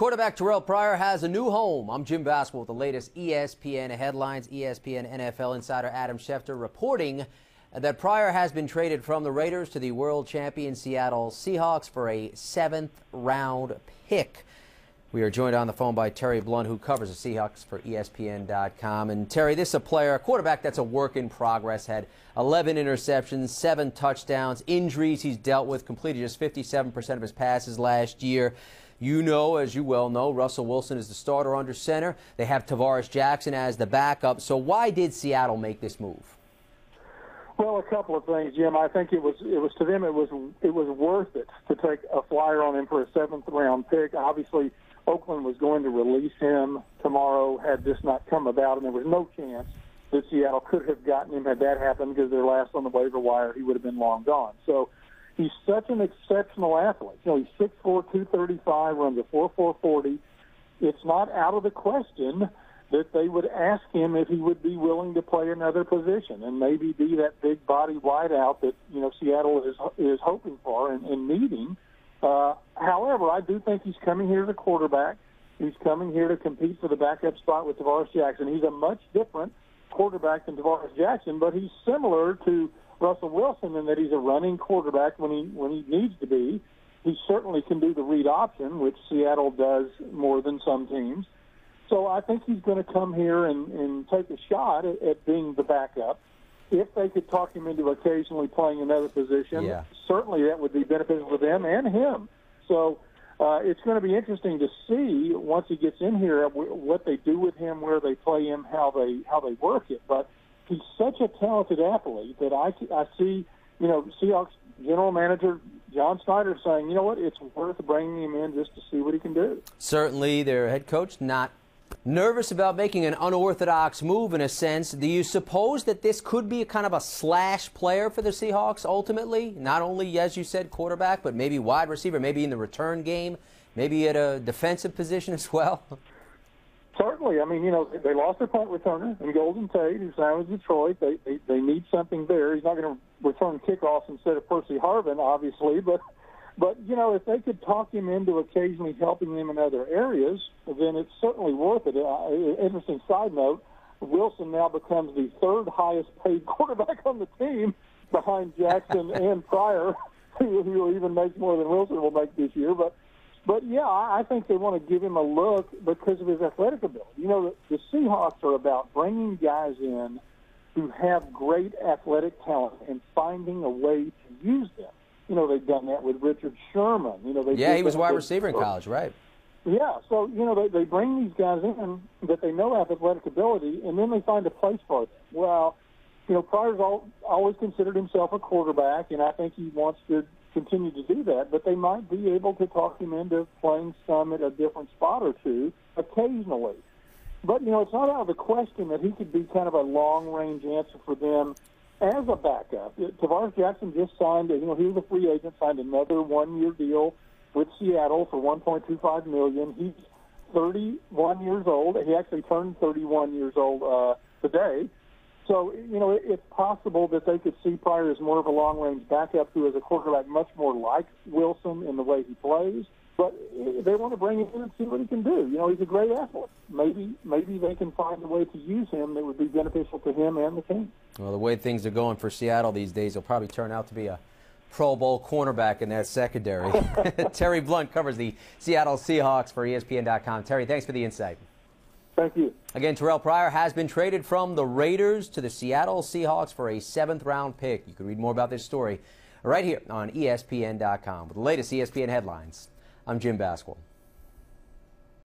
Quarterback Terrelle Pryor has a new home. I'm Jim Baskell with the latest ESPN headlines. ESPN NFL insider Adam Schefter reporting that Pryor has been traded from the Raiders to the world champion Seattle Seahawks for a 7th-round pick. We are joined on the phone by Terry Blunt, who covers the Seahawks for ESPN.com. And Terry, this is a quarterback that's a work in progress. Had 11 interceptions, 7 touchdowns, injuries he's dealt with, completed just 57% of his passes last year. You know, as you well know, Russell Wilson is the starter under center. They have Tarvaris Jackson as the backup. So why did Seattle make this move? Well, a couple of things, Jim. I think it was to them it was worth it to take a flyer on him for a 7th-round pick. Obviously, Oakland was going to release him tomorrow had this not come about, and there was no chance that Seattle could have gotten him had that happened because they're last on the waiver wire. He would have been long gone. So he's such an exceptional athlete. You know, he's 6'4", 235, runs a 4.4 40. It's not out of the question that they would ask him if he would be willing to play another position and maybe be that big body wideout that, you know, Seattle is hoping for and needing. However, I do think he's coming here as a quarterback. He's coming here to compete for the backup spot with Tarvaris Jackson. He's a much different quarterback than Tarvaris Jackson, but he's similar to Russell Wilson in that he's a running quarterback when he needs to be. He certainly can do the read option, which Seattle does more than some teams. So I think he's going to come here and take a shot at being the backup. If they could talk him into occasionally playing another position, certainly that would be beneficial for them and him. So it's going to be interesting to see once he gets in here what they do with him, where they play him, how they work it. But he's such a talented athlete that I see, you know, Seahawks general manager John Snyder saying, you know what, it's worth bringing him in just to see what he can do. Certainly their head coach not nervous about making an unorthodox move in a sense. Do you suppose that this could be a kind of a slash player for the Seahawks ultimately? Not only, as you said, quarterback, but maybe wide receiver, maybe in the return game, maybe at a defensive position as well? Certainly. I mean, you know, they lost their punt returner in Golden Tate, who signed with Detroit. They need something there. He's not going to return kickoffs instead of Percy Harvin, obviously, but you know, if they could talk him into occasionally helping them in other areas, then it's certainly worth it. Interesting side note, Wilson now becomes the 3rd highest paid quarterback on the team behind Jackson and Pryor, who even makes more than Wilson will make this year. But yeah, I think they want to give him a look because of his athletic ability. You know, the Seahawks are about bringing guys in who have great athletic talent and finding a way to use them. You know, they've done that with Richard Sherman. You know, he was wide receiver in college, right? Yeah, so, you know, they bring these guys in that they know have athletic ability, and then they find a place for them. Well, you know, Pryor's always considered himself a quarterback, and I think he wants to continue to do that, but they might be able to talk him into playing some at a different spot or two occasionally. But, you know, it's not out of the question that he could be kind of a long-range answer for them as a backup. Tarvaris Jackson just signed, you know, he was a free agent, signed another 1-year deal with Seattle for $1.25 million. He's 31 years old. He actually turned 31 years old today. So, you know, it's possible that they could see Pryor as more of a long-range backup who is a quarterback much more like Wilson in the way he plays. But they want to bring him in and see what he can do. You know, he's a great athlete. Maybe they can find a way to use him that would be beneficial to him and the team. Well, the way things are going for Seattle these days, he'll probably turn out to be a Pro Bowl cornerback in that secondary. Terry Blunt covers the Seattle Seahawks for ESPN.com. Terry, thanks for the insight. Thank you. Again, Terrelle Pryor has been traded from the Raiders to the Seattle Seahawks for a 7th-round pick. You can read more about this story right here on ESPN.com. With the latest ESPN headlines, I'm Jim Baskell.